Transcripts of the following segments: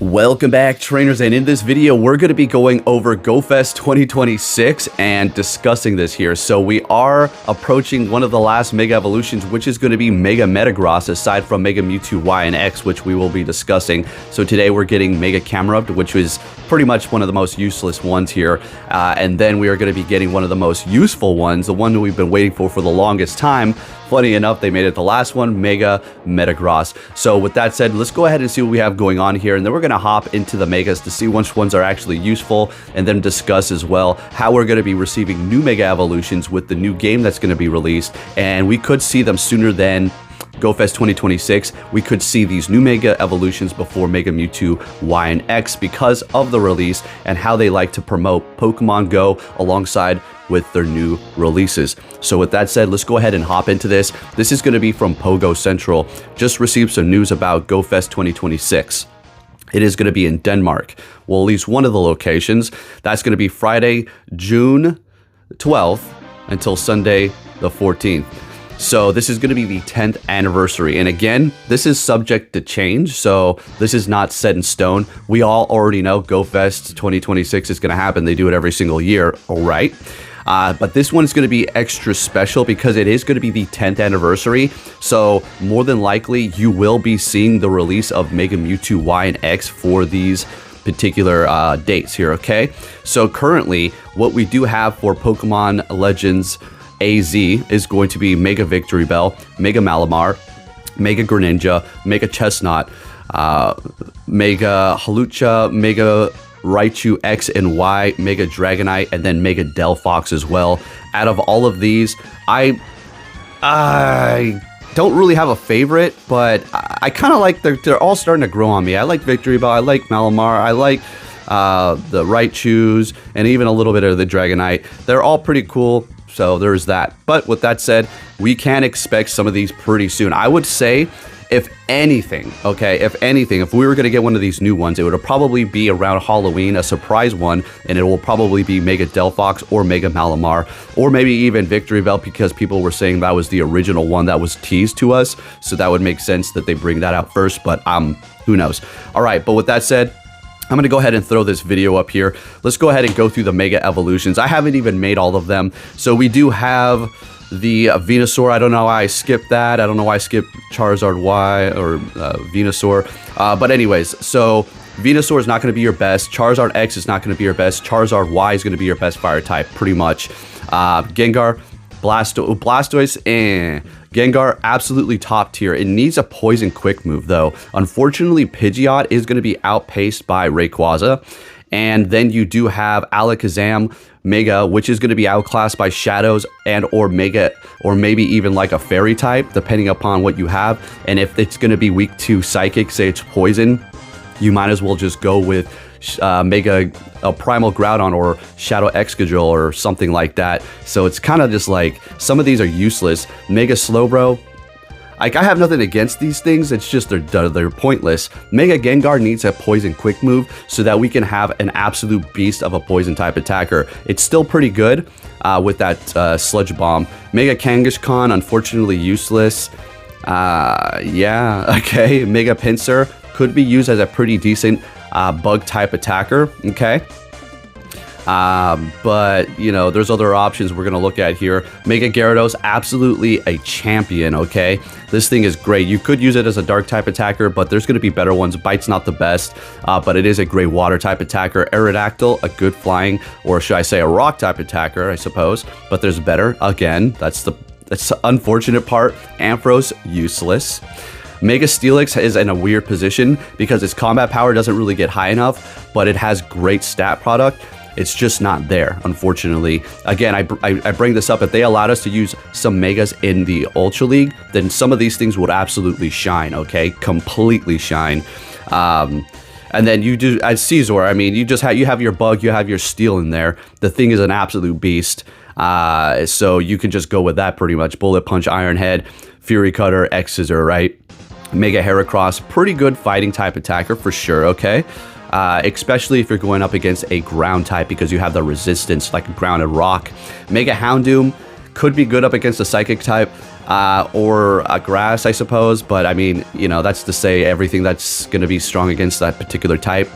Welcome back, trainers, and in this video we're going to be going over GoFest 2026 and discussing this here. So we are approaching one of the last Mega Evolutions, which is going to be Mega Metagross, aside from Mega Mewtwo Y and X, which we will be discussing. So today we're getting Mega Camerupt, which is pretty much one of the most useless ones here, and then we are going to be getting one of the most useful ones, the one that we've been waiting for the longest time. Funny enough, they made it the last one, Mega Metagross. So with that said, let's go ahead and see what we have going on here, and then we're going to hop into the Megas to see which ones are actually useful, and then discuss as well how we're going to be receiving new Mega Evolutions with the new game that's going to be released, and we could see them sooner than GoFest 2026. We could see these new Mega Evolutions before Mega Mewtwo Y and X because of the release and how they like to promote Pokemon Go alongside with their new releases. So with that said, let's go ahead and hop into this. This is going to be from Pogo Central. Just received some news about GoFest 2026. It is going to be in Denmark. Well, at least one of the locations. That's going to be Friday, June 12th until Sunday the 14th. So this is going to be the 10th anniversary. And again, this is subject to change. So this is not set in stone. We all already know GoFest 2026 is going to happen. They do it every single year. All right. But this one is going to be extra special because it is going to be the 10th anniversary. So more than likely, you will be seeing the release of Mega Mewtwo Y and X for these particular dates here. Okay. So currently, what we do have for Pokemon Legends AZ is going to be Mega Victreebel, Mega Malamar, Mega Greninja, Mega Chestnut, Mega Hawlucha, Mega Raichu X and Y, Mega Dragonite, and then Mega Delphox as well. Out of all of these, I don't really have a favorite, but I kind of like they're all starting to grow on me. I like Victreebel, I like Malamar, I like the Raichus, and even a little bit of the Dragonite. They're all pretty cool. So there's that. But with that said, we can expect some of these pretty soon. I would say, if anything, if we were going to get one of these new ones, it would probably be around Halloween, a surprise one, and it will probably be Mega Delphox or Mega Malamar, or maybe even Victreebel, because people were saying that was the original one that was teased to us. So that would make sense that they bring that out first, but who knows? All right, but with that said, I'm going to go ahead and throw this video up here. Let's go ahead and go through the Mega Evolutions. I haven't even made all of them. So we do have the Venusaur. I don't know why I skipped that. I don't know why I skipped Charizard Y or Venusaur. But anyways, so Venusaur is not going to be your best. Charizard X is not going to be your best. Charizard Y is going to be your best fire type, pretty much. Gengar, Blastoise, Gengar, absolutely top tier. It needs a poison quick move though. Unfortunately, Pidgeot is going to be outpaced by Rayquaza. And then you do have Alakazam Mega, which is going to be outclassed by Shadows and or Mega, or maybe even like a Fairy type, depending upon what you have. And if it's going to be weak to Psychic, say it's Poison, you might as well just go with Mega Primal Groudon or Shadow Excadrill or something like that. So it's kind of just like, some of these are useless. Mega Slowbro, like, I have nothing against these things, it's just they're pointless. Mega Gengar needs a poison quick move so that we can have an absolute beast of a poison type attacker. It's still pretty good with that Sludge Bomb. Mega Kangaskhan, unfortunately useless. Yeah, okay. Mega Pinsir could be used as a pretty decent bug type attacker, okay? But, you know, there's other options we're going to look at here. Mega Gyarados, absolutely a champion, okay? This thing is great. You could use it as a dark type attacker, but there's going to be better ones. Bite's not the best, but it is a great water type attacker. Aerodactyl, a good flying, or should I say a rock type attacker, I suppose. But there's better. Again, that's the unfortunate part. Ampharos, useless. Mega Steelix is in a weird position because its combat power doesn't really get high enough, but it has great stat product. It's just not there, unfortunately. Again, I bring this up. If they allowed us to use some Megas in the Ultra League, then some of these things would absolutely shine, okay? Completely shine. And then you do, as Caesar, I mean, you have your Bug, you have your Steel in there. The thing is an absolute beast. So you can just go with that pretty much. Bullet Punch, Iron Head, Fury Cutter, X-Scissor, right? Mega Heracross, pretty good fighting type attacker for sure, okay? Especially if you're going up against a ground type because you have the resistance like ground and rock. Mega Houndoom, Could be good up against a Psychic type. or a grass, I suppose. But I mean, you know, that's to say everything that's going to be strong against that particular type.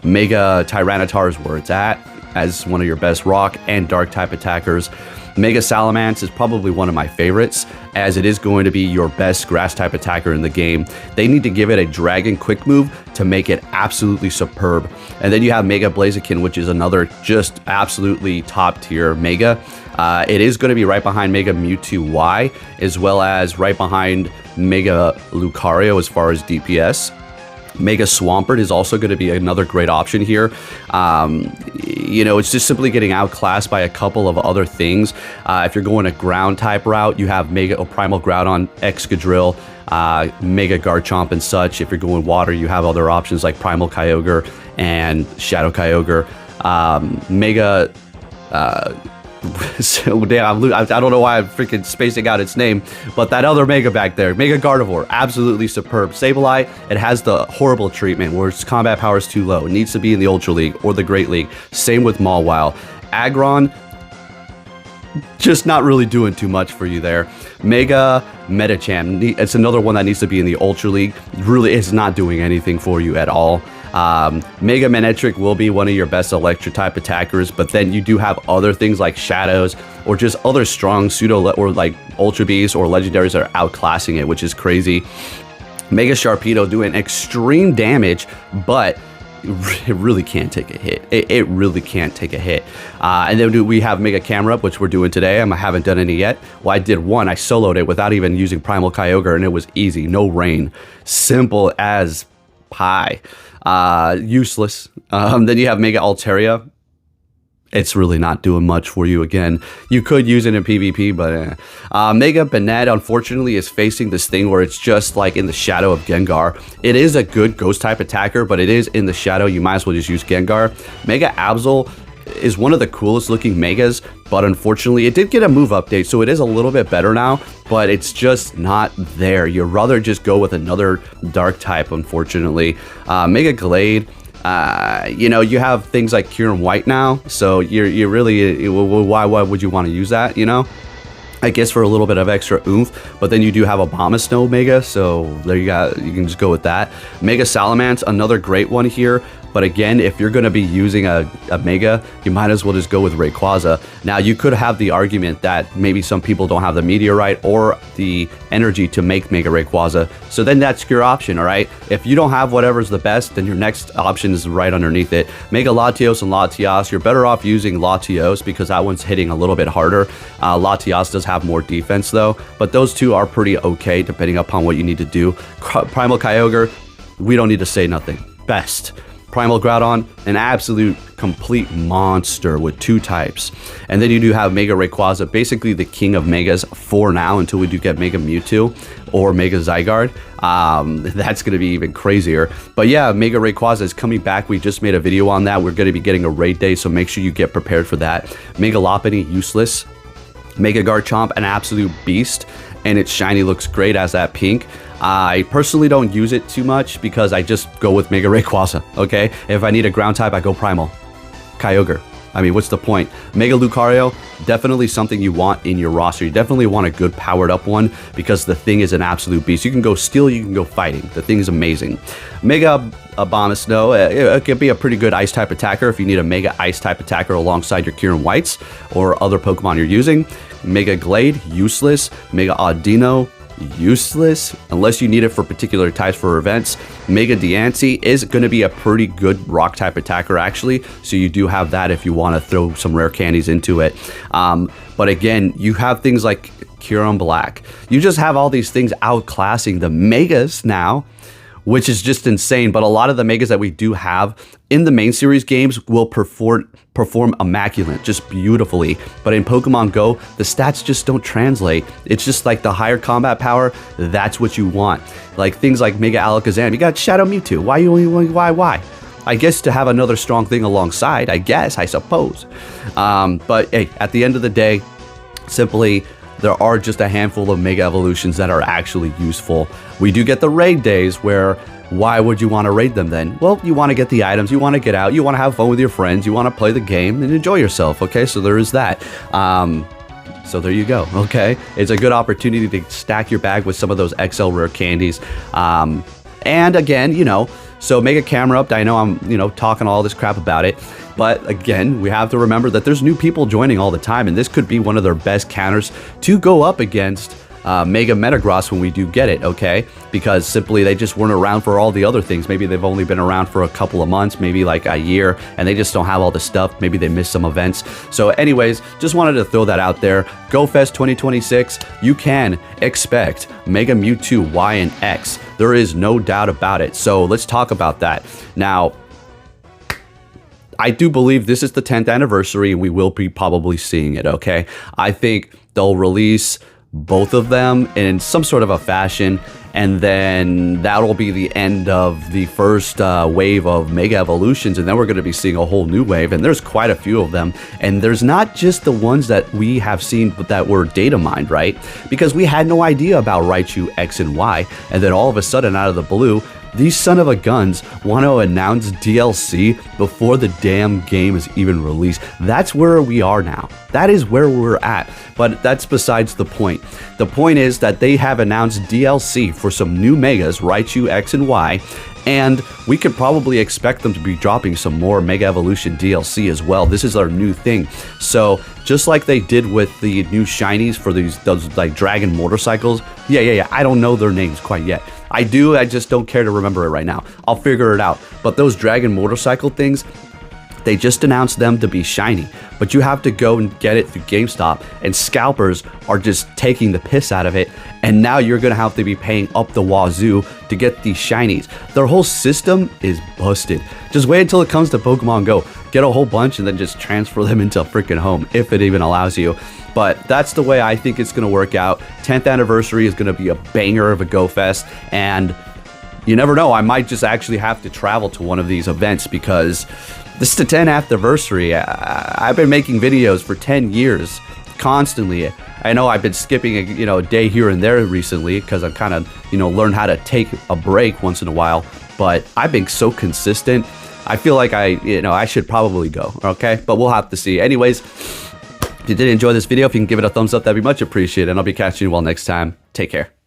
Mega Tyranitar is where it's at as one of your best rock and dark type attackers. Mega Salamence is probably one of my favorites, as it is going to be your best grass type attacker in the game. They need to give it a dragon quick move to make it absolutely superb. And then you have Mega Blaziken, which is another just absolutely top tier Mega. It is going to be right behind Mega Mewtwo Y, as well as right behind Mega Lucario as far as DPS. Mega Swampert is also going to be another great option here. You know, it's just simply getting outclassed by a couple of other things. If you're going a ground type route, you have Mega Primal Groudon, Excadrill, Mega Garchomp and such. If you're going water, you have other options like Primal Kyogre and Shadow Kyogre. Mega... so damn, I don't know why I'm freaking spacing out its name, but that other Mega back there, Mega Gardevoir, absolutely superb. Sableye, it has the horrible treatment where its combat power is too low. It needs to be in the Ultra League or the Great League. Same with Mawile. Aggron, just not really doing too much for you there. Mega Medicham, it's another one that needs to be in the Ultra League. Really is not doing anything for you at all. Mega Manectric will be one of your best electric type attackers, but then you do have other things like Shadows or just other strong pseudo or like Ultra Beasts or legendaries that are outclassing it, which is crazy. Mega Sharpedo doing extreme damage, but it really can't take a hit. It really can't take a hit. And then we have Mega Camerupt, which we're doing today. I haven't done any yet. Well, I did one. I soloed it without even using Primal Kyogre, and it was easy. No rain. Simple as pie. Useless. Then you have Mega Altaria. It's really not doing much for you again. You could use it in PvP, but Mega Banette, unfortunately, is facing this thing where it's just like in the shadow of Gengar. It is a good ghost type attacker, but it is in the shadow. You might as well just use Gengar. Mega Absol is one of the coolest looking Megas, but unfortunately, it did get a move update, so it is a little bit better now, but it's just not there. You'd rather just go with another dark type, unfortunately. Mega Glade. You know, you have things like Kyurem White now, so you're really, why would you want to use that, you know? I guess for a little bit of extra oomph, but then you do have Abomasnow Mega, so there you can just go with that. Mega Salamence, another great one here, but again, if you're going to be using a Mega, you might as well just go with Rayquaza. Now, you could have the argument that maybe some people don't have the Meteorite or the energy to make Mega Rayquaza, so then that's your option, all right? If you don't have whatever's the best, then your next option is right underneath it. Mega Latios and Latias, you're better off using Latios because that one's hitting a little bit harder. Latias does have more defense though, but those two are pretty okay depending upon what you need to do. Primal Kyogre, we don't need to say nothing. Best. Primal Groudon, an absolute complete monster with 2 types. And then you do have Mega Rayquaza, basically the king of Megas for now until we do get Mega Mewtwo or Mega Zygarde. That's going to be even crazier. But yeah, Mega Rayquaza is coming back. We just made a video on that. We're going to be getting a raid day, so make sure you get prepared for that. Mega Lopunny, useless. Mega Garchomp, an absolute beast, and its shiny looks great as that pink. I personally don't use it too much because I just go with Mega Rayquaza, okay? If I need a ground type, I go Primal. Kyogre. I mean, what's the point? Mega Lucario, definitely something you want in your roster. You definitely want a good powered up one because the thing is an absolute beast. You can go Steel, you can go Fighting. The thing is amazing. Mega Abomasnow, it could be a pretty good Ice type attacker if you need a Mega Ice type attacker alongside your Kyurem Whites or other Pokemon you're using. Mega Glade, useless. Mega Audino, useless unless you need it for particular types for events. Mega Diancie is going to be a pretty good rock type attacker actually, so you do have that if you want to throw some rare candies into it. But again, you have things like Kyurem Black. You just have all these things outclassing the Megas now, which is just insane. But a lot of the Megas that we do have in the main series games will perform immaculate, just beautifully. But in Pokemon Go, the stats just don't translate. It's just like the higher combat power, that's what you want. Like things like Mega Alakazam, you got Shadow Mewtwo. Why? I guess to have another strong thing alongside, I suppose. But hey, at the end of the day, simply, there are just a handful of Mega Evolutions that are actually useful. We do get the raid days where, why would you want to raid them then? Well, you want to get the items, you want to get out, you want to have fun with your friends, you want to play the game and enjoy yourself, okay? So there is that. So there you go, okay? It's a good opportunity to stack your bag with some of those XL rare candies. And again, you know, so Mega Camera Up, I know I'm, you know, talking all this crap about it, but again, we have to remember that there's new people joining all the time, and this could be one of their best counters to go up against Mega Metagross when we do get it, okay? Because simply they just weren't around for all the other things. Maybe they've only been around for a couple of months, maybe like a year, and they just don't have all the stuff. Maybe they missed some events. So anyways, just wanted to throw that out there. GoFest 2026, you can expect Mega Mewtwo Y and X. There is no doubt about it. So let's talk about that. Now, I do believe this is the 10th anniversary, and we will be probably seeing it, okay? I think they'll release both of them in some sort of a fashion, and then that'll be the end of the first wave of Mega Evolutions, and then we're going to be seeing a whole new wave, and there's quite a few of them, and there's not just the ones that we have seen that were data mined, right? Because we had no idea about Raichu X and Y, and then all of a sudden, out of the blue, these son of a guns want to announce DLC before the damn game is even released. That's where we are now. That is where we're at. But that's besides the point. The point is that they have announced DLC for some new Megas, Raichu X and Y, and we could probably expect them to be dropping some more Mega Evolution DLC as well. This is our new thing. So just like they did with the new shinies for those like dragon motorcycles. Yeah. I don't know their names quite yet. I do, I just don't care to remember it right now. I'll figure it out. But those dragon motorcycle things, they just announced them to be shiny, but you have to go and get it through GameStop, and scalpers are just taking the piss out of it, and now you're gonna have to be paying up the wazoo to get these shinies. Their whole system is busted. Just wait until it comes to Pokemon Go. Get a whole bunch and then just transfer them into freaking home, if it even allows you. But that's the way I think it's gonna work out. 10th anniversary is gonna be a banger of a Go Fest, and you never know, I might just actually have to travel to one of these events because this is the 10th anniversary. I've been making videos for 10 years, constantly. I know I've been skipping a day here and there recently because I've kind of, learned how to take a break once in a while. But I've been so consistent. I feel like I should probably go, okay? But we'll have to see. Anyways, if you did enjoy this video, if you can give it a thumbs up, that'd be much appreciated. And I'll be catching you all next time. Take care.